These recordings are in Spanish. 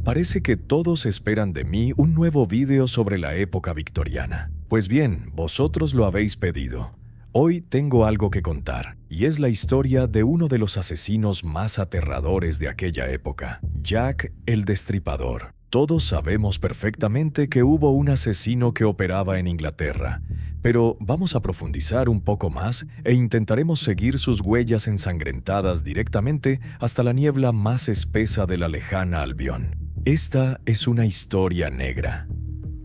Parece que todos esperan de mí un nuevo vídeo sobre la época victoriana. Pues bien, vosotros lo habéis pedido. Hoy tengo algo que contar, y es la historia de uno de los asesinos más aterradores de aquella época, Jack el Destripador. Todos sabemos perfectamente que hubo un asesino que operaba en Inglaterra, pero vamos a profundizar un poco más e intentaremos seguir sus huellas ensangrentadas directamente hasta la niebla más espesa de la lejana Albión. Esta es una historia negra.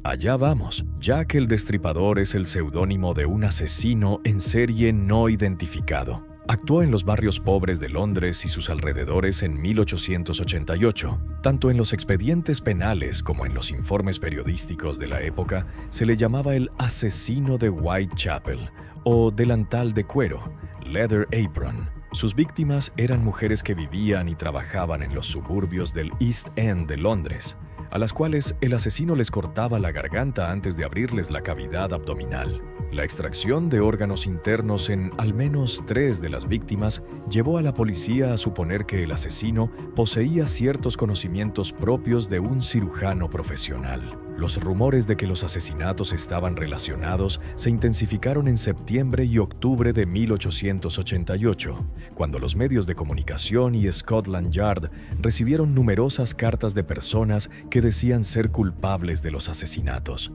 Allá vamos. Jack el Destripador es el seudónimo de un asesino en serie no identificado. Actuó en los barrios pobres de Londres y sus alrededores en 1888. Tanto en los expedientes penales como en los informes periodísticos de la época, se le llamaba el asesino de Whitechapel o delantal de cuero, leather apron. Sus víctimas eran mujeres que vivían y trabajaban en los suburbios del East End de Londres, a las cuales el asesino les cortaba la garganta antes de abrirles la cavidad abdominal. La extracción de órganos internos en al menos 3 de las víctimas llevó a la policía a suponer que el asesino poseía ciertos conocimientos propios de un cirujano profesional. Los rumores de que los asesinatos estaban relacionados se intensificaron en septiembre y octubre de 1888, cuando los medios de comunicación y Scotland Yard recibieron numerosas cartas de personas que decían ser culpables de los asesinatos.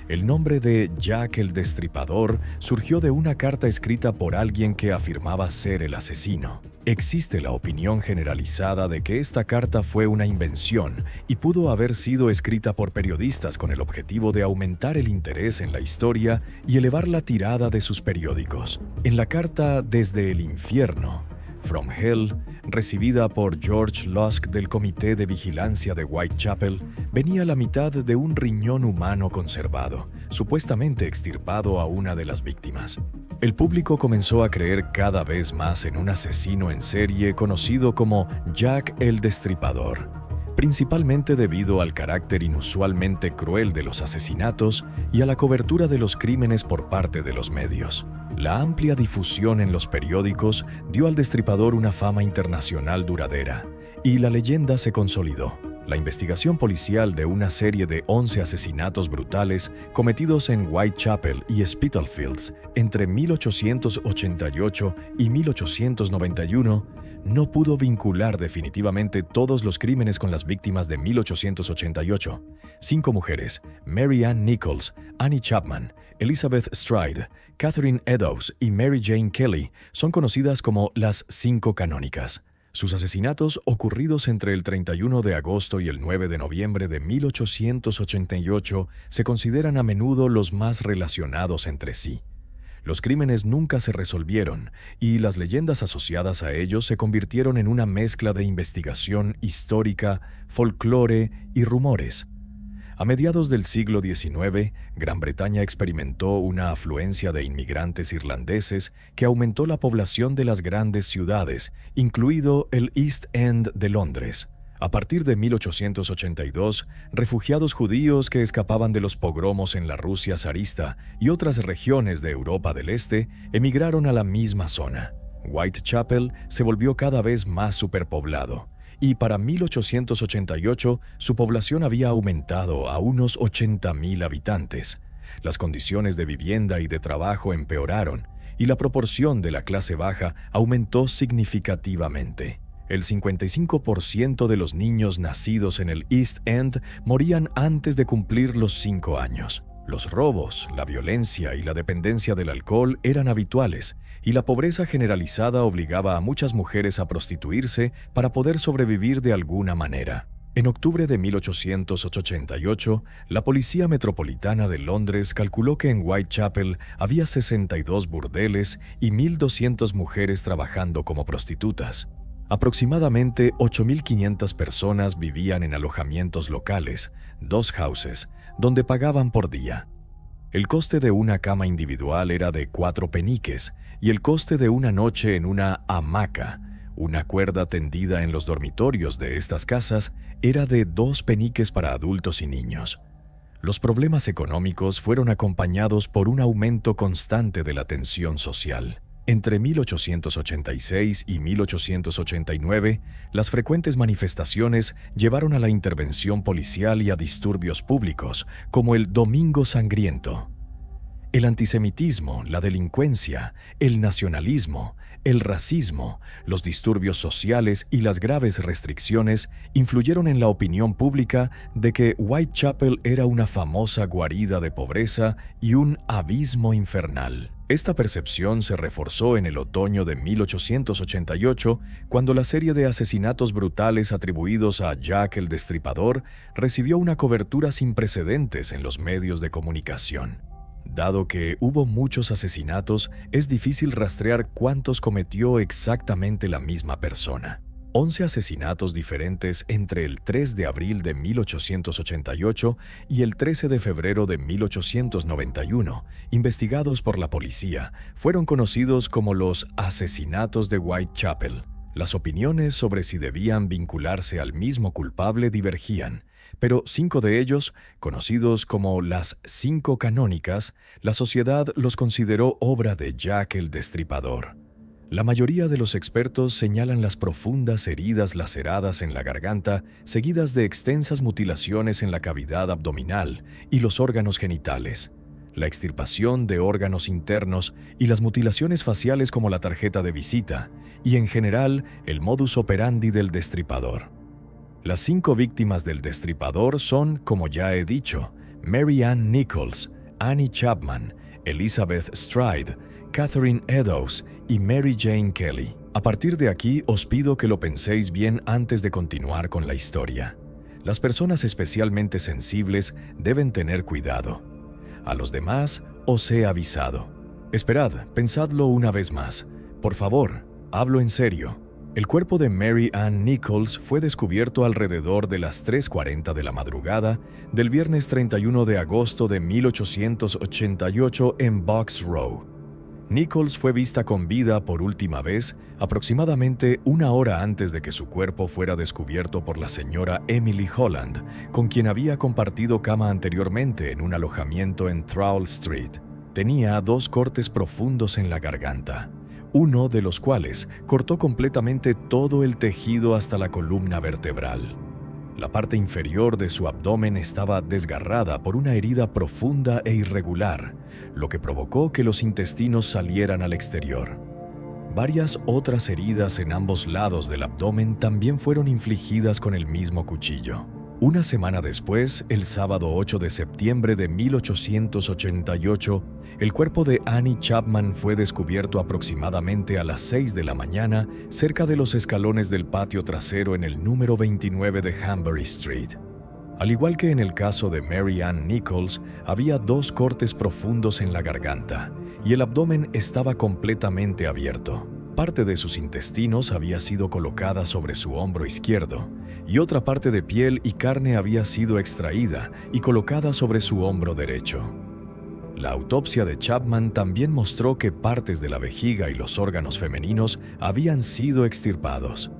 El nombre de Jack el Destripador surgió de una carta escrita por alguien que afirmaba ser el asesino. Existe la opinión generalizada de que esta carta fue una invención y pudo haber sido escrita por periodistas con el objetivo de aumentar el interés en la historia y elevar la tirada de sus periódicos. En la carta Desde el Infierno, From Hell, recibida por George Lusk del Comité de Vigilancia de Whitechapel, venía la mitad de un riñón humano conservado, supuestamente extirpado a una de las víctimas. El público comenzó a creer cada vez más en un asesino en serie conocido como Jack el Destripador, principalmente debido al carácter inusualmente cruel de los asesinatos y a la cobertura de los crímenes por parte de los medios. La amplia difusión en los periódicos dio al Destripador una fama internacional duradera, y la leyenda se consolidó. La investigación policial de una serie de 11 asesinatos brutales cometidos en Whitechapel y Spitalfields entre 1888 y 1891 no pudo vincular definitivamente todos los crímenes con las víctimas de 1888. 5 mujeres, Mary Ann Nichols, Annie Chapman, Elizabeth Stride, Catherine Eddowes y Mary Jane Kelly, son conocidas como las 5 canónicas. Sus asesinatos, ocurridos entre el 31 de agosto y el 9 de noviembre de 1888, se consideran a menudo los más relacionados entre sí. Los crímenes nunca se resolvieron, y las leyendas asociadas a ellos se convirtieron en una mezcla de investigación histórica, folclore y rumores. A mediados del siglo XIX, Gran Bretaña experimentó una afluencia de inmigrantes irlandeses que aumentó la población de las grandes ciudades, incluido el East End de Londres. A partir de 1882, refugiados judíos que escapaban de los pogromos en la Rusia zarista y otras regiones de Europa del Este emigraron a la misma zona. Whitechapel se volvió cada vez más superpoblado, y para 1888 su población había aumentado a unos 80,000 habitantes. Las condiciones de vivienda y de trabajo empeoraron, y la proporción de la clase baja aumentó significativamente. El 55% de los niños nacidos en el East End morían antes de cumplir los 5 años. Los robos, la violencia y la dependencia del alcohol eran habituales, y la pobreza generalizada obligaba a muchas mujeres a prostituirse para poder sobrevivir de alguna manera. En octubre de 1888, la Policía Metropolitana de Londres calculó que en Whitechapel había 62 burdeles y 1,200 mujeres trabajando como prostitutas. Aproximadamente 8,500 personas vivían en alojamientos locales, dos houses, donde pagaban por día. El coste de una cama individual era de 4 peniques y el coste de una noche en una hamaca, una cuerda tendida en los dormitorios de estas casas, era de 2 peniques para adultos y niños. Los problemas económicos fueron acompañados por un aumento constante de la tensión social. Entre 1886 y 1889, las frecuentes manifestaciones llevaron a la intervención policial y a disturbios públicos, como el Domingo Sangriento. El antisemitismo, la delincuencia, el nacionalismo, el racismo, los disturbios sociales y las graves restricciones influyeron en la opinión pública de que Whitechapel era una famosa guarida de pobreza y un abismo infernal. Esta percepción se reforzó en el otoño de 1888, cuando la serie de asesinatos brutales atribuidos a Jack el Destripador recibió una cobertura sin precedentes en los medios de comunicación. Dado que hubo muchos asesinatos, es difícil rastrear cuántos cometió exactamente la misma persona. 11 asesinatos diferentes entre el 3 de abril de 1888 y el 13 de febrero de 1891, investigados por la policía, fueron conocidos como los asesinatos de Whitechapel. Las opiniones sobre si debían vincularse al mismo culpable divergían, pero 5 de ellos, conocidos como las 5 canónicas, la sociedad los consideró obra de Jack el Destripador. La mayoría de los expertos señalan las profundas heridas laceradas en la garganta, seguidas de extensas mutilaciones en la cavidad abdominal y los órganos genitales, la extirpación de órganos internos y las mutilaciones faciales como la tarjeta de visita, y en general el modus operandi del destripador. Las 5 víctimas del destripador son, como ya he dicho, Mary Ann Nichols, Annie Chapman, Elizabeth Stride, Catherine Eddowes y Mary Jane Kelly. A partir de aquí os pido que lo penséis bien antes de continuar con la historia. Las personas especialmente sensibles deben tener cuidado. A los demás os he avisado. Esperad, pensadlo una vez más. Por favor, hablo en serio. El cuerpo de Mary Ann Nichols fue descubierto alrededor de las 3:40 de la madrugada del viernes 31 de agosto de 1888 en Box Row. Nichols fue vista con vida por última vez aproximadamente 1 hora antes de que su cuerpo fuera descubierto por la señora Emily Holland, con quien había compartido cama anteriormente en un alojamiento en Trowell Street. Tenía 2 cortes profundos en la garganta, uno de los cuales cortó completamente todo el tejido hasta la columna vertebral. La parte inferior de su abdomen estaba desgarrada por una herida profunda e irregular, lo que provocó que los intestinos salieran al exterior. Varias otras heridas en ambos lados del abdomen también fueron infligidas con el mismo cuchillo. Una semana después, el sábado 8 de septiembre de 1888, el cuerpo de Annie Chapman fue descubierto aproximadamente a las 6 de la mañana cerca de los escalones del patio trasero en el número 29 de Hanbury Street. Al igual que en el caso de Mary Ann Nichols, había 2 cortes profundos en la garganta y el abdomen estaba completamente abierto. Parte de sus intestinos había sido colocada sobre su hombro izquierdo y otra parte de piel y carne había sido extraída y colocada sobre su hombro derecho. La autopsia de Chapman también mostró que partes de la vejiga y los órganos femeninos habían sido extirpados.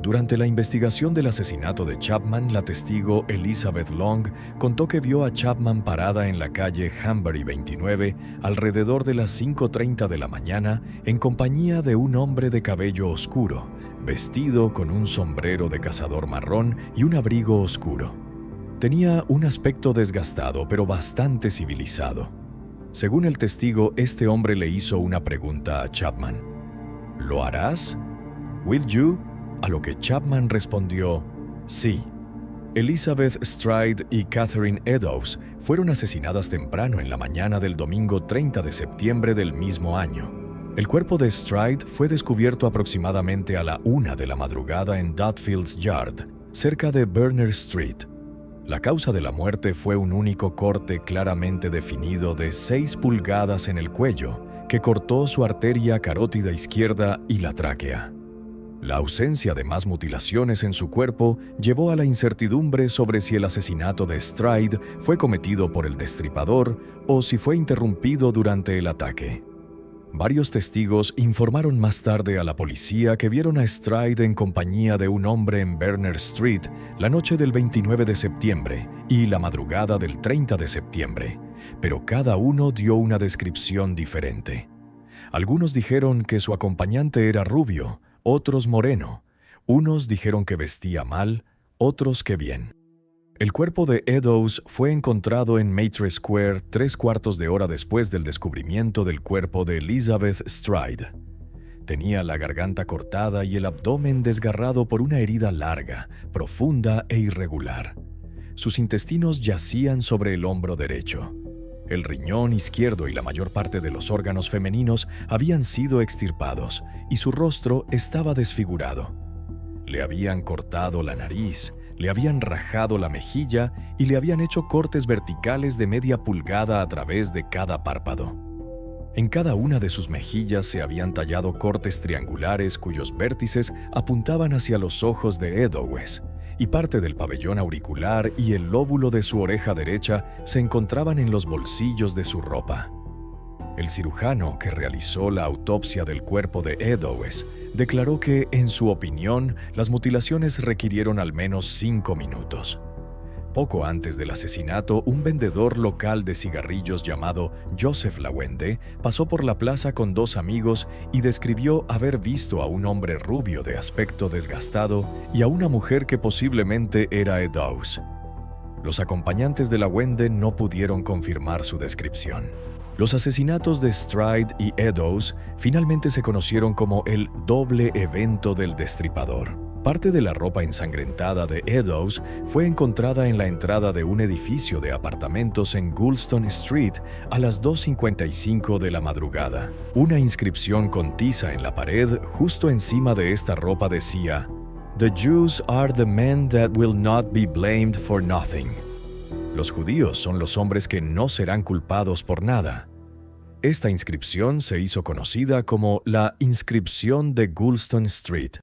Durante la investigación del asesinato de Chapman, la testigo Elizabeth Long contó que vio a Chapman parada en la calle Hanbury 29 alrededor de las 5:30 de la mañana en compañía de un hombre de cabello oscuro, vestido con un sombrero de cazador marrón y un abrigo oscuro. Tenía un aspecto desgastado, pero bastante civilizado. Según el testigo, este hombre le hizo una pregunta a Chapman. ¿Lo harás? ¿Will you? A lo que Chapman respondió, sí. Elizabeth Stride y Catherine Eddowes fueron asesinadas temprano en la mañana del domingo 30 de septiembre del mismo año. El cuerpo de Stride fue descubierto aproximadamente a la 1 de la madrugada en Dudfields Yard, cerca de Berner Street. La causa de la muerte fue un único corte claramente definido de 6 pulgadas en el cuello, que cortó su arteria carótida izquierda y la tráquea. La ausencia de más mutilaciones en su cuerpo llevó a la incertidumbre sobre si el asesinato de Stride fue cometido por el destripador o si fue interrumpido durante el ataque. Varios testigos informaron más tarde a la policía que vieron a Stride en compañía de un hombre en Berner Street la noche del 29 de septiembre y la madrugada del 30 de septiembre, pero cada uno dio una descripción diferente. Algunos dijeron que su acompañante era rubio, otros moreno. Unos dijeron que vestía mal, otros que bien. El cuerpo de Eddowes fue encontrado en Maitre Square 3/4 de hora después del descubrimiento del cuerpo de Elizabeth Stride. Tenía la garganta cortada y el abdomen desgarrado por una herida larga, profunda e irregular. Sus intestinos yacían sobre el hombro derecho. El riñón izquierdo y la mayor parte de los órganos femeninos habían sido extirpados y su rostro estaba desfigurado. Le habían cortado la nariz, le habían rajado la mejilla y le habían hecho cortes verticales de media pulgada a través de cada párpado. En cada una de sus mejillas se habían tallado cortes triangulares cuyos vértices apuntaban hacia los ojos de Eddowes, y parte del pabellón auricular y el lóbulo de su oreja derecha se encontraban en los bolsillos de su ropa. El cirujano que realizó la autopsia del cuerpo de Eddowes declaró que, en su opinión, las mutilaciones requirieron al menos 5 minutos. Poco antes del asesinato, un vendedor local de cigarrillos llamado Joseph Lawende pasó por la plaza con 2 amigos y describió haber visto a un hombre rubio de aspecto desgastado y a una mujer que posiblemente era Eddowes. Los acompañantes de Lawende no pudieron confirmar su descripción. Los asesinatos de Stride y Eddowes finalmente se conocieron como el doble evento del destripador. Parte de la ropa ensangrentada de Eddowes fue encontrada en la entrada de un edificio de apartamentos en Goulston Street a las 2:55 de la madrugada. Una inscripción con tiza en la pared justo encima de esta ropa decía: "The Jews are the men that will not be blamed for nothing". Los judíos son los hombres que no serán culpados por nada. Esta inscripción se hizo conocida como la inscripción de Goulston Street.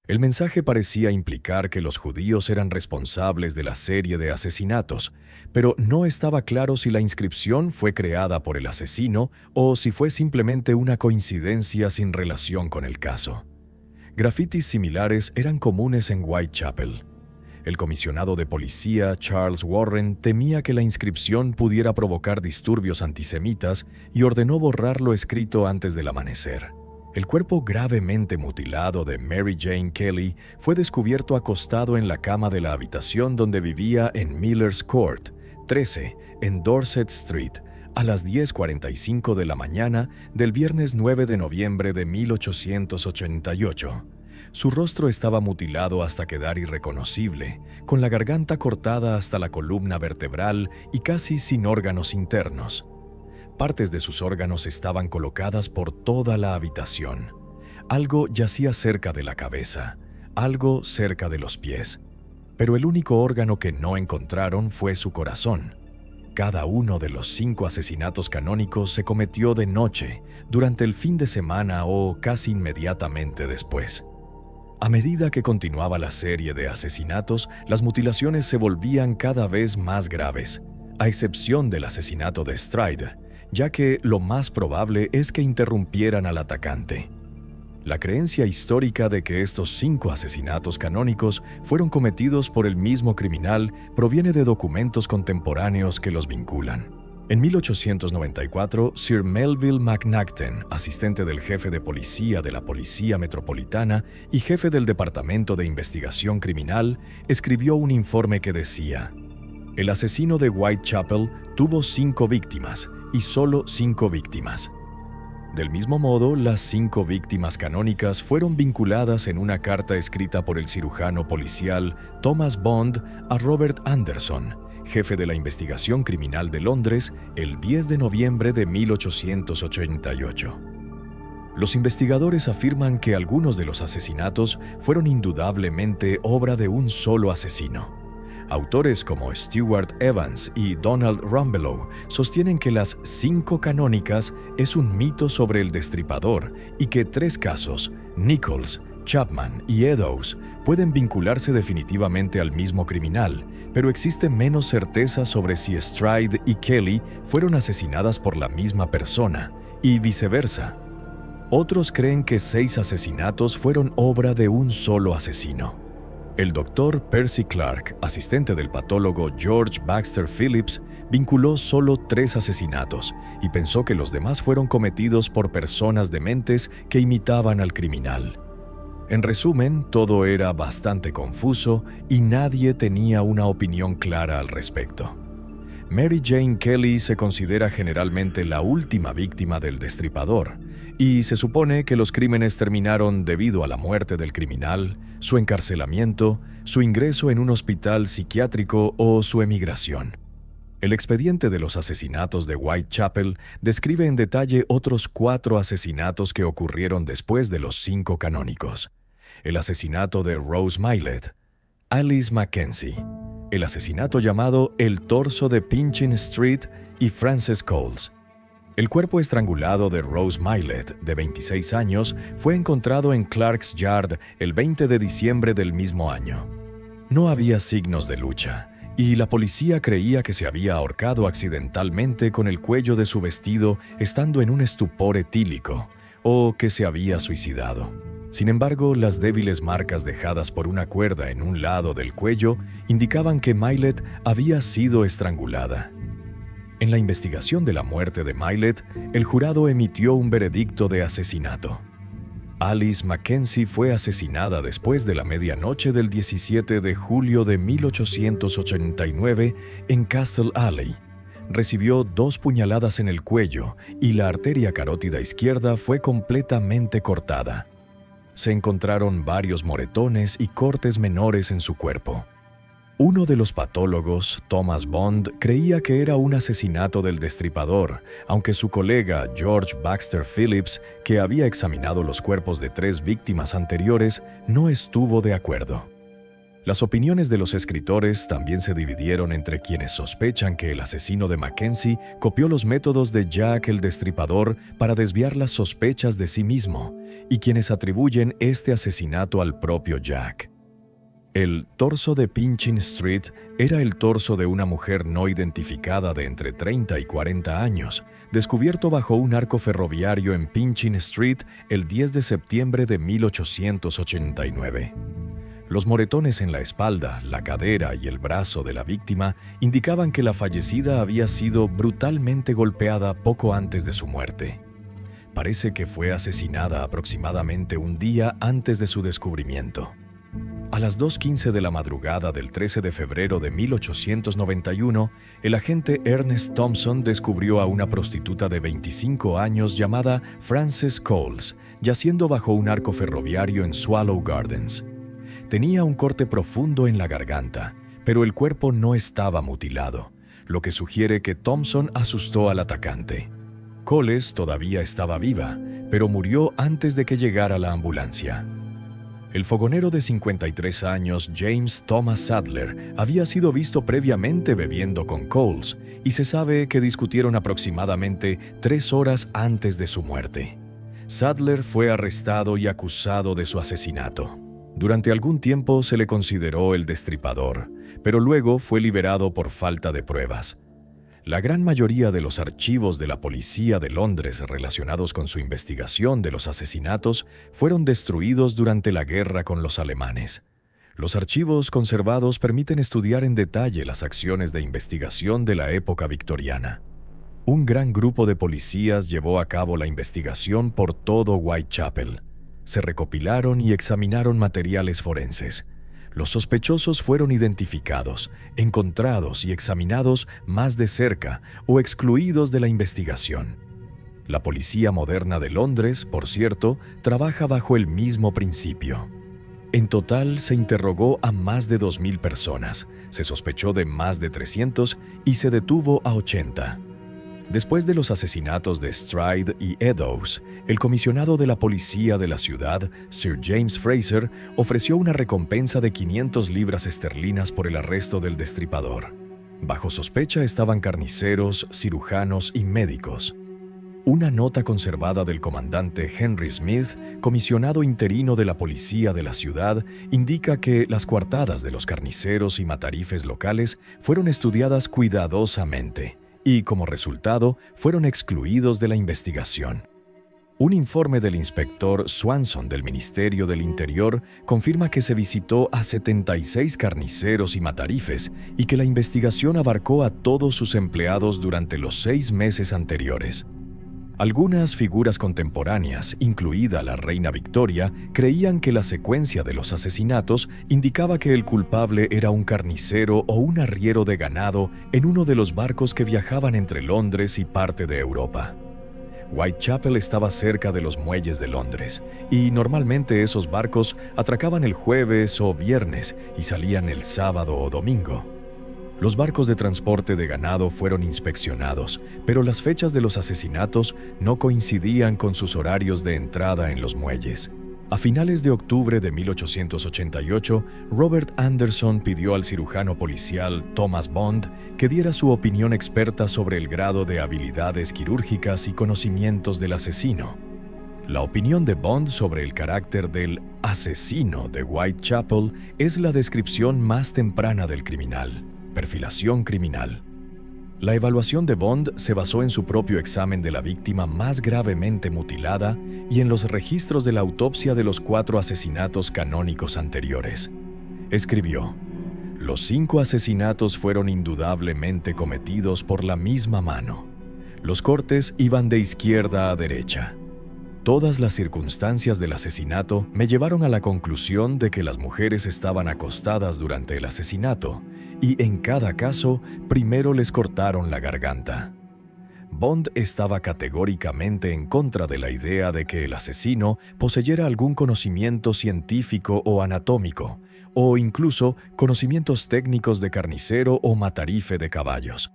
El mensaje parecía implicar que los judíos eran responsables de la serie de asesinatos, pero no estaba claro si la inscripción fue creada por el asesino o si fue simplemente una coincidencia sin relación con el caso. Grafitis similares eran comunes en Whitechapel. El comisionado de policía Charles Warren temía que la inscripción pudiera provocar disturbios antisemitas y ordenó borrar lo escrito antes del amanecer. El cuerpo gravemente mutilado de Mary Jane Kelly fue descubierto acostado en la cama de la habitación donde vivía en Miller's Court, 13, en Dorset Street, a las 10:45 de la mañana del viernes 9 de noviembre de 1888. Su rostro estaba mutilado hasta quedar irreconocible, con la garganta cortada hasta la columna vertebral y casi sin órganos internos. Partes de sus órganos estaban colocadas por toda la habitación. Algo yacía cerca de la cabeza, algo cerca de los pies. Pero el único órgano que no encontraron fue su corazón. Cada uno de los 5 asesinatos canónicos se cometió de noche, durante el fin de semana o casi inmediatamente después. A medida que continuaba la serie de asesinatos, las mutilaciones se volvían cada vez más graves, a excepción del asesinato de Stride, ya que lo más probable es que interrumpieran al atacante. La creencia histórica de que estos 5 asesinatos canónicos fueron cometidos por el mismo criminal proviene de documentos contemporáneos que los vinculan. En 1894, Sir Melville Macnaghten, asistente del jefe de policía de la Policía Metropolitana y jefe del Departamento de Investigación Criminal, escribió un informe que decía: "El asesino de Whitechapel tuvo 5 víctimas, y solo 5 víctimas". Del mismo modo, las 5 víctimas canónicas fueron vinculadas en una carta escrita por el cirujano policial Thomas Bond a Robert Anderson, jefe de la investigación criminal de Londres, el 10 de noviembre de 1888. Los investigadores afirman que algunos de los asesinatos fueron indudablemente obra de un solo asesino. Autores como Stuart Evans y Donald Rumbelow sostienen que las 5 canónicas es un mito sobre el destripador y que 3 casos, Nichols, Chapman y Eddowes, pueden vincularse definitivamente al mismo criminal, pero existe menos certeza sobre si Stride y Kelly fueron asesinadas por la misma persona, y viceversa. Otros creen que 6 asesinatos fueron obra de un solo asesino. El doctor Percy Clark, asistente del patólogo George Baxter Phillips, vinculó solo 3 asesinatos y pensó que los demás fueron cometidos por personas dementes que imitaban al criminal. En resumen, todo era bastante confuso y nadie tenía una opinión clara al respecto. Mary Jane Kelly se considera generalmente la última víctima del destripador, y se supone que los crímenes terminaron debido a la muerte del criminal, su encarcelamiento, su ingreso en un hospital psiquiátrico o su emigración. El expediente de los asesinatos de Whitechapel describe en detalle otros 4 asesinatos que ocurrieron después de los 5 canónicos. El asesinato de Rose Mylett, Alice Mackenzie, el asesinato llamado El torso de Pinchin Street y Frances Coles. El cuerpo estrangulado de Rose Mylett, de 26 años, fue encontrado en Clark's Yard el 20 de diciembre del mismo año. No había signos de lucha, y la policía creía que se había ahorcado accidentalmente con el cuello de su vestido estando en un estupor etílico, o que se había suicidado. Sin embargo, las débiles marcas dejadas por una cuerda en un lado del cuello indicaban que Mylett había sido estrangulada. En la investigación de la muerte de Mylett, el jurado emitió un veredicto de asesinato. Alice Mackenzie fue asesinada después de la medianoche del 17 de julio de 1889 en Castle Alley. Recibió 2 puñaladas en el cuello y la arteria carótida izquierda fue completamente cortada. Se encontraron varios moretones y cortes menores en su cuerpo. Uno de los patólogos, Thomas Bond, creía que era un asesinato del destripador, aunque su colega George Baxter Phillips, que había examinado los cuerpos de 3 víctimas anteriores, no estuvo de acuerdo. Las opiniones de los escritores también se dividieron entre quienes sospechan que el asesino de Mackenzie copió los métodos de Jack el Destripador para desviar las sospechas de sí mismo, y quienes atribuyen este asesinato al propio Jack. El torso de Pinchin Street era el torso de una mujer no identificada de entre 30 y 40 años, descubierto bajo un arco ferroviario en Pinchin Street el 10 de septiembre de 1889. Los moretones en la espalda, la cadera y el brazo de la víctima indicaban que la fallecida había sido brutalmente golpeada poco antes de su muerte. Parece que fue asesinada aproximadamente un día antes de su descubrimiento. A las 2:15 de la madrugada del 13 de febrero de 1891, el agente Ernest Thompson descubrió a una prostituta de 25 años llamada Frances Coles, yaciendo bajo un arco ferroviario en Swallow Gardens. Tenía un corte profundo en la garganta, pero el cuerpo no estaba mutilado, lo que sugiere que Thompson asustó al atacante. Coles todavía estaba viva, pero murió antes de que llegara la ambulancia. El fogonero de 53 años, James Thomas Sadler, había sido visto previamente bebiendo con Coles y se sabe que discutieron aproximadamente 3 horas antes de su muerte. Sadler fue arrestado y acusado de su asesinato. Durante algún tiempo se le consideró el destripador, pero luego fue liberado por falta de pruebas. La gran mayoría de los archivos de la policía de Londres relacionados con su investigación de los asesinatos fueron destruidos durante la guerra con los alemanes. Los archivos conservados permiten estudiar en detalle las acciones de investigación de la época victoriana. Un gran grupo de policías llevó a cabo la investigación por todo Whitechapel. Se recopilaron y examinaron materiales forenses. Los sospechosos fueron identificados, encontrados y examinados más de cerca o excluidos de la investigación. La policía moderna de Londres, por cierto, trabaja bajo el mismo principio. En total se interrogó a más de 2.000 personas, se sospechó de más de 300 y se detuvo a 80. Después de los asesinatos de Stride y Eddowes, el comisionado de la policía de la ciudad, Sir James Fraser, ofreció una recompensa de 500 libras esterlinas por el arresto del destripador. Bajo sospecha estaban carniceros, cirujanos y médicos. Una nota conservada del comandante Henry Smith, comisionado interino de la policía de la ciudad, indica que las coartadas de los carniceros y matarifes locales fueron estudiadas cuidadosamente y, como resultado, fueron excluidos de la investigación. Un informe del inspector Swanson del Ministerio del Interior confirma que se visitó a 76 carniceros y matarifes y que la investigación abarcó a todos sus empleados durante los 6 meses anteriores. Algunas figuras contemporáneas, incluida la reina Victoria, creían que la secuencia de los asesinatos indicaba que el culpable era un carnicero o un arriero de ganado en uno de los barcos que viajaban entre Londres y parte de Europa. Whitechapel estaba cerca de los muelles de Londres, y normalmente esos barcos atracaban el jueves o viernes y salían el sábado o domingo. Los barcos de transporte de ganado fueron inspeccionados, pero las fechas de los asesinatos no coincidían con sus horarios de entrada en los muelles. A finales de octubre de 1888, Robert Anderson pidió al cirujano policial Thomas Bond que diera su opinión experta sobre el grado de habilidades quirúrgicas y conocimientos del asesino. La opinión de Bond sobre el carácter del asesino de Whitechapel es la descripción más temprana del criminal, perfilación criminal. La evaluación de Bond se basó en su propio examen de la víctima más gravemente mutilada y en los registros de la autopsia de los 4 asesinatos canónicos anteriores. Escribió: "Los 5 asesinatos fueron indudablemente cometidos por la misma mano. Los cortes iban de izquierda a derecha. Todas las circunstancias del asesinato me llevaron a la conclusión de que las mujeres estaban acostadas durante el asesinato y en cada caso primero les cortaron la garganta". Bond estaba categóricamente en contra de la idea de que el asesino poseyera algún conocimiento científico o anatómico, o incluso conocimientos técnicos de carnicero o matarife de caballos.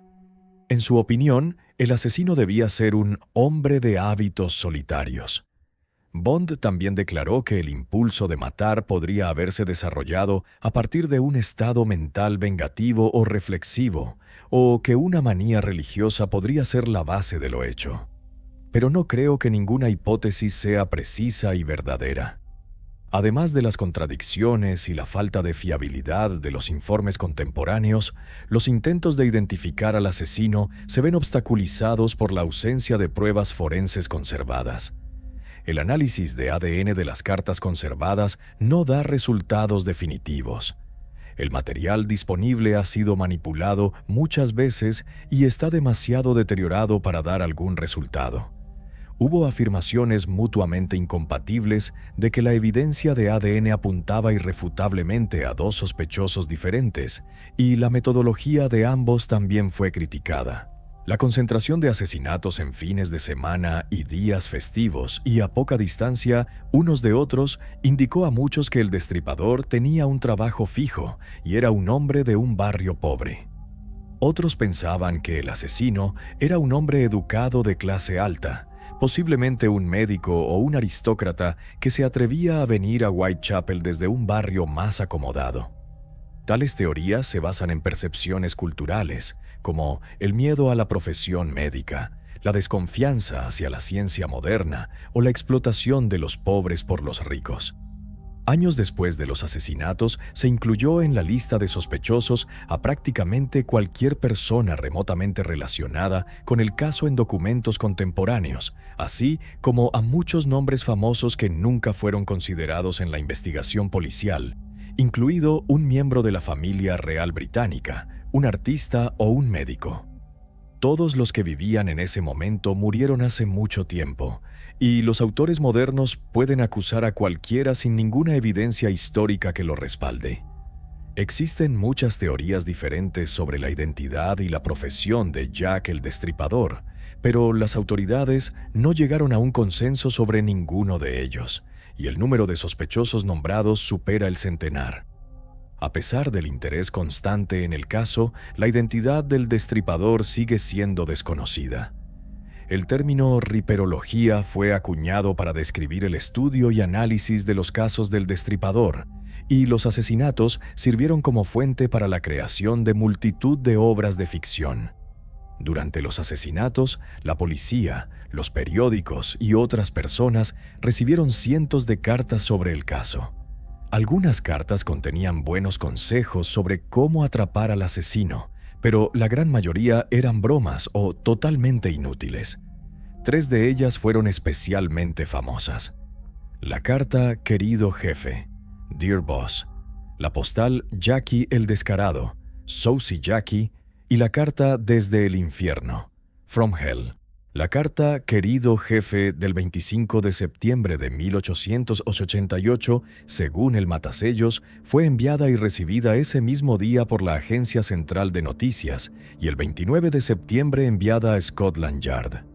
En su opinión, el asesino debía ser un hombre de hábitos solitarios. Bond también declaró que el impulso de matar podría haberse desarrollado a partir de un estado mental vengativo o reflexivo, o que una manía religiosa podría ser la base de lo hecho. Pero no creo que ninguna hipótesis sea precisa y verdadera. Además de las contradicciones y la falta de fiabilidad de los informes contemporáneos, los intentos de identificar al asesino se ven obstaculizados por la ausencia de pruebas forenses conservadas. El análisis de ADN de las cartas conservadas no da resultados definitivos. El material disponible ha sido manipulado muchas veces y está demasiado deteriorado para dar algún resultado. Hubo afirmaciones mutuamente incompatibles de que la evidencia de ADN apuntaba irrefutablemente a 2 sospechosos diferentes, y la metodología de ambos también fue criticada. La concentración de asesinatos en fines de semana y días festivos y a poca distancia unos de otros indicó a muchos que el destripador tenía un trabajo fijo y era un hombre de un barrio pobre. Otros pensaban que el asesino era un hombre educado de clase alta, posiblemente un médico o un aristócrata que se atrevía a venir a Whitechapel desde un barrio más acomodado. Tales teorías se basan en percepciones culturales, como el miedo a la profesión médica, la desconfianza hacia la ciencia moderna o la explotación de los pobres por los ricos. Años después de los asesinatos, se incluyó en la lista de sospechosos a prácticamente cualquier persona remotamente relacionada con el caso en documentos contemporáneos, así como a muchos nombres famosos que nunca fueron considerados en la investigación policial, incluido un miembro de la familia real británica, un artista o un médico. Todos los que vivían en ese momento murieron hace mucho tiempo, y los autores modernos pueden acusar a cualquiera sin ninguna evidencia histórica que lo respalde. Existen muchas teorías diferentes sobre la identidad y la profesión de Jack el Destripador, pero las autoridades no llegaron a un consenso sobre ninguno de ellos, y el número de sospechosos nombrados supera el centenar. A pesar del interés constante en el caso, la identidad del destripador sigue siendo desconocida. El término riperología fue acuñado para describir el estudio y análisis de los casos del destripador, y los asesinatos sirvieron como fuente para la creación de multitud de obras de ficción. Durante los asesinatos, la policía, los periódicos y otras personas recibieron cientos de cartas sobre el caso. Algunas cartas contenían buenos consejos sobre cómo atrapar al asesino, pero la gran mayoría eran bromas o totalmente inútiles. 3 de ellas fueron especialmente famosas. La carta Querido Jefe, Dear Boss, la postal Jackie el Descarado, Saucy Jackie, y la carta Desde el Infierno, From Hell. La carta Querido Jefe del 25 de septiembre de 1888, según el matasellos, fue enviada y recibida ese mismo día por la Agencia Central de Noticias y el 29 de septiembre enviada a Scotland Yard.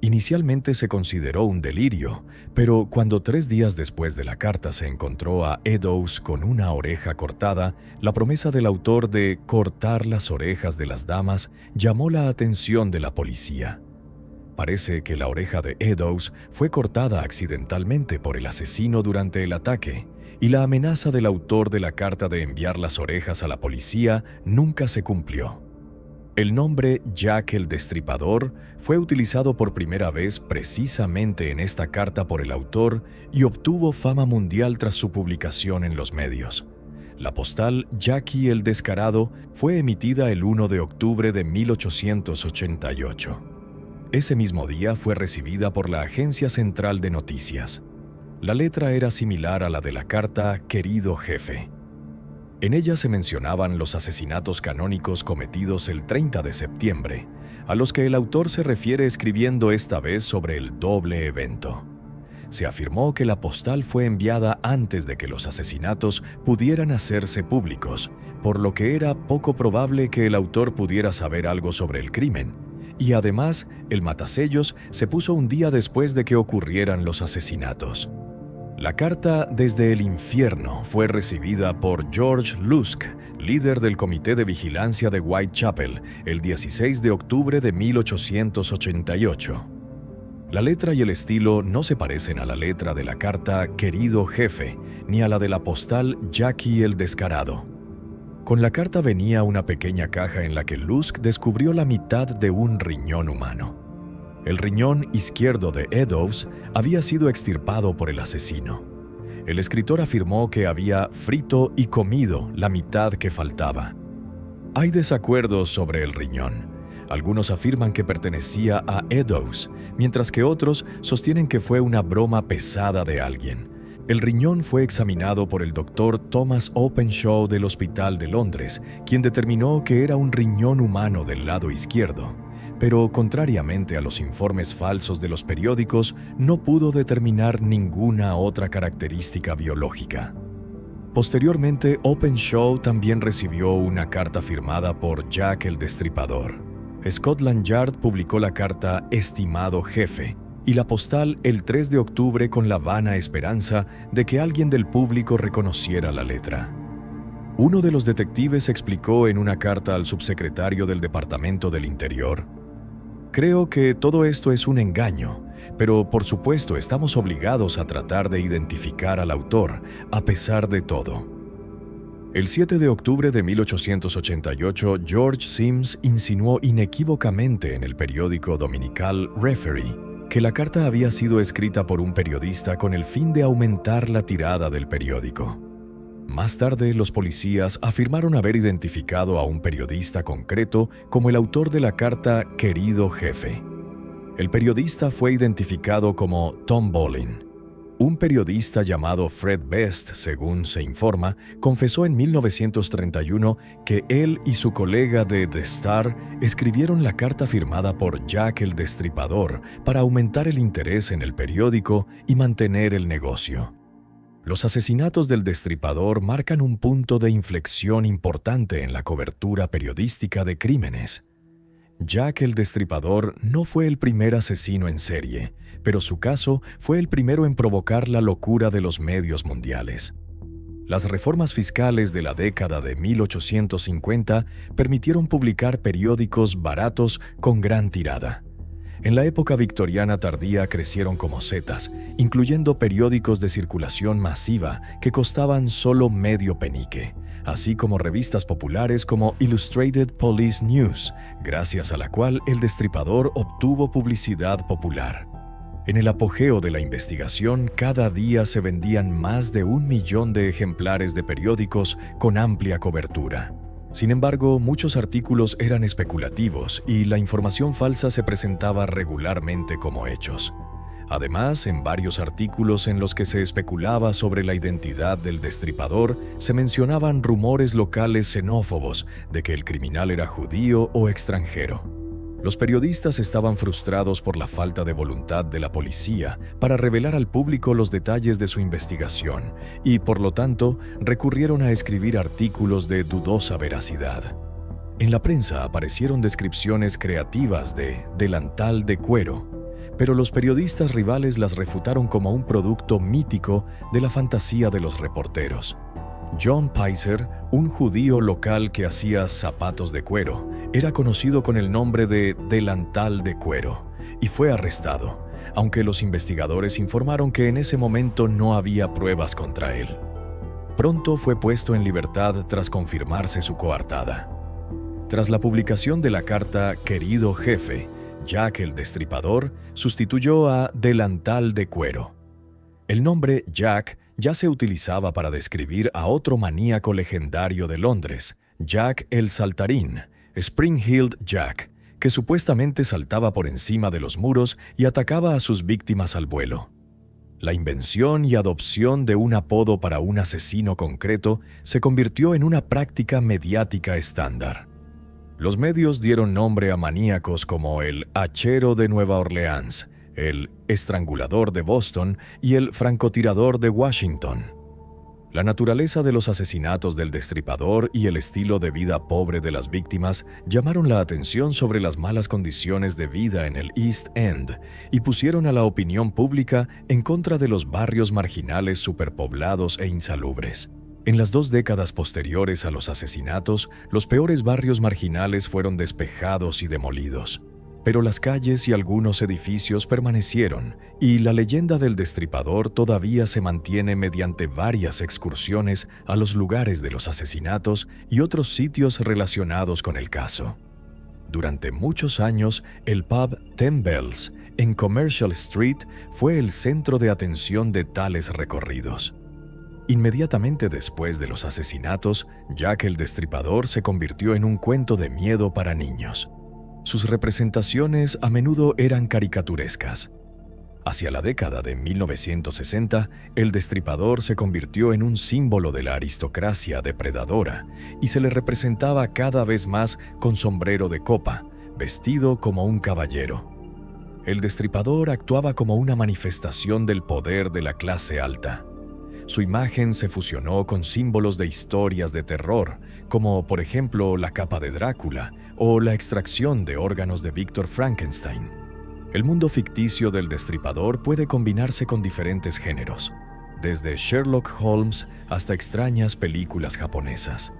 Inicialmente se consideró un delirio, pero cuando 3 días después de la carta se encontró a Eddowes con una oreja cortada, la promesa del autor de cortar las orejas de las damas llamó la atención de la policía. Parece que la oreja de Eddowes fue cortada accidentalmente por el asesino durante el ataque, y la amenaza del autor de la carta de enviar las orejas a la policía nunca se cumplió. El nombre Jack el Destripador fue utilizado por primera vez precisamente en esta carta por el autor y obtuvo fama mundial tras su publicación en los medios. La postal Jackie el Descarado fue emitida el 1 de octubre de 1888. Ese mismo día fue recibida por la Agencia Central de Noticias. La letra era similar a la de la carta Querido Jefe. En ella se mencionaban los asesinatos canónicos cometidos el 30 de septiembre, a los que el autor se refiere escribiendo esta vez sobre el doble evento. Se afirmó que la postal fue enviada antes de que los asesinatos pudieran hacerse públicos, por lo que era poco probable que el autor pudiera saber algo sobre el crimen, y además el matasellos se puso un día después de que ocurrieran los asesinatos. La carta Desde el Infierno fue recibida por George Lusk, líder del Comité de Vigilancia de Whitechapel, el 16 de octubre de 1888. La letra y el estilo no se parecen a la letra de la carta Querido Jefe, ni a la de la postal Jackie el Descarado. Con la carta venía una pequeña caja en la que Lusk descubrió la mitad de un riñón humano. El riñón izquierdo de Eddowes había sido extirpado por el asesino. El escritor afirmó que había frito y comido la mitad que faltaba. Hay desacuerdos sobre el riñón. Algunos afirman que pertenecía a Eddowes, mientras que otros sostienen que fue una broma pesada de alguien. El riñón fue examinado por el doctor Thomas Openshaw del Hospital de Londres, quien determinó que era un riñón humano del lado izquierdo. Pero contrariamente a los informes falsos de los periódicos, no pudo determinar ninguna otra característica biológica. Posteriormente, Openshaw también recibió una carta firmada por Jack el Destripador. Scotland Yard publicó la carta Estimado Jefe y la postal el 3 de octubre con la vana esperanza de que alguien del público reconociera la letra. Uno de los detectives explicó en una carta al subsecretario del Departamento del Interior: "Creo que todo esto es un engaño, pero por supuesto estamos obligados a tratar de identificar al autor, a pesar de todo". El 7 de octubre de 1888, George Sims insinuó inequívocamente en el periódico dominical Referee que la carta había sido escrita por un periodista con el fin de aumentar la tirada del periódico. Más tarde, los policías afirmaron haber identificado a un periodista concreto como el autor de la carta Querido Jefe. El periodista fue identificado como Tom Bolin. Un periodista llamado Fred Best, según se informa, confesó en 1931 que él y su colega de The Star escribieron la carta firmada por Jack el Destripador para aumentar el interés en el periódico y mantener el negocio. Los asesinatos del Destripador marcan un punto de inflexión importante en la cobertura periodística de crímenes. Jack el Destripador no fue el primer asesino en serie, pero su caso fue el primero en provocar la locura de los medios mundiales. Las reformas fiscales de la década de 1850 permitieron publicar periódicos baratos con gran tirada. En la época victoriana tardía crecieron como setas, incluyendo periódicos de circulación masiva que costaban solo medio penique, así como revistas populares como Illustrated Police News, gracias a la cual el Destripador obtuvo publicidad popular. En el apogeo de la investigación, cada día se vendían más de 1 millón de ejemplares de periódicos con amplia cobertura. Sin embargo, muchos artículos eran especulativos y la información falsa se presentaba regularmente como hechos. Además, en varios artículos en los que se especulaba sobre la identidad del destripador, se mencionaban rumores locales xenófobos de que el criminal era judío o extranjero. Los periodistas estaban frustrados por la falta de voluntad de la policía para revelar al público los detalles de su investigación y, por lo tanto, recurrieron a escribir artículos de dudosa veracidad. En la prensa aparecieron descripciones creativas de delantal de cuero, pero los periodistas rivales las refutaron como un producto mítico de la fantasía de los reporteros. John Pizer, un judío local que hacía zapatos de cuero, era conocido con el nombre de delantal de cuero y fue arrestado, aunque los investigadores informaron que en ese momento no había pruebas contra él. Pronto fue puesto en libertad tras confirmarse su coartada. Tras la publicación de la carta «Querido jefe», Jack el Destripador sustituyó a delantal de cuero. El nombre Jack ya se utilizaba para describir a otro maníaco legendario de Londres, Jack el Saltarín, Spring-Heeled Jack, que supuestamente saltaba por encima de los muros y atacaba a sus víctimas al vuelo. La invención y adopción de un apodo para un asesino concreto se convirtió en una práctica mediática estándar. Los medios dieron nombre a maníacos como el Hachero de Nueva Orleans, el Estrangulador de Boston y el Francotirador de Washington. La naturaleza de los asesinatos del Destripador y el estilo de vida pobre de las víctimas llamaron la atención sobre las malas condiciones de vida en el East End y pusieron a la opinión pública en contra de los barrios marginales superpoblados e insalubres. En las 2 décadas posteriores a los asesinatos, los peores barrios marginales fueron despejados y demolidos. Pero las calles y algunos edificios permanecieron, y la leyenda del Destripador todavía se mantiene mediante varias excursiones a los lugares de los asesinatos y otros sitios relacionados con el caso. Durante muchos años, el pub Ten Bells en Commercial Street fue el centro de atención de tales recorridos. Inmediatamente después de los asesinatos, Jack el Destripador se convirtió en un cuento de miedo para niños. Sus representaciones a menudo eran caricaturescas. Hacia la década de 1960, el Destripador se convirtió en un símbolo de la aristocracia depredadora y se le representaba cada vez más con sombrero de copa, vestido como un caballero. El Destripador actuaba como una manifestación del poder de la clase alta. Su imagen se fusionó con símbolos de historias de terror, como por ejemplo la capa de Drácula o la extracción de órganos de Víctor Frankenstein. El mundo ficticio del Destripador puede combinarse con diferentes géneros, desde Sherlock Holmes hasta extrañas películas japonesas.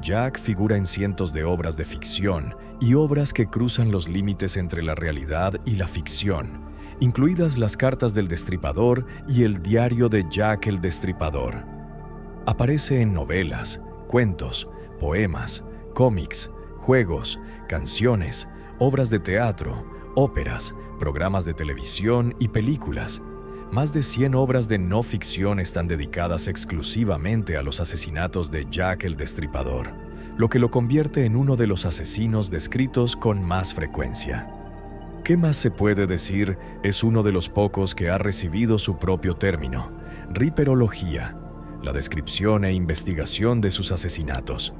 Jack figura en cientos de obras de ficción y obras que cruzan los límites entre la realidad y la ficción, incluidas las cartas del Destripador y el diario de Jack el Destripador. Aparece en novelas, cuentos, poemas, cómics, juegos, canciones, obras de teatro, óperas, programas de televisión y películas. Más de 100 obras de no ficción están dedicadas exclusivamente a los asesinatos de Jack el Destripador, lo que lo convierte en uno de los asesinos descritos con más frecuencia. ¿Qué más se puede decir? Es uno de los pocos que ha recibido su propio término, riperología, la descripción e investigación de sus asesinatos.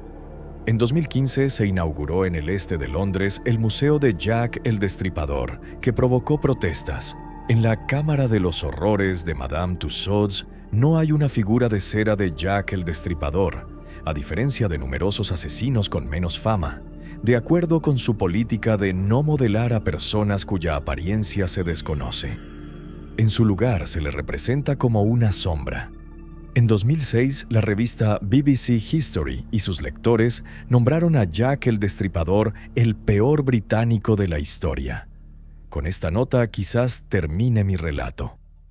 En 2015 se inauguró en el este de Londres el Museo de Jack el Destripador, que provocó protestas. En la Cámara de los Horrores de Madame Tussauds no hay una figura de cera de Jack el Destripador, a diferencia de numerosos asesinos con menos fama, de acuerdo con su política de no modelar a personas cuya apariencia se desconoce. En su lugar se le representa como una sombra. En 2006, la revista BBC History y sus lectores nombraron a Jack el Destripador el peor británico de la historia. Con esta nota quizás termine mi relato.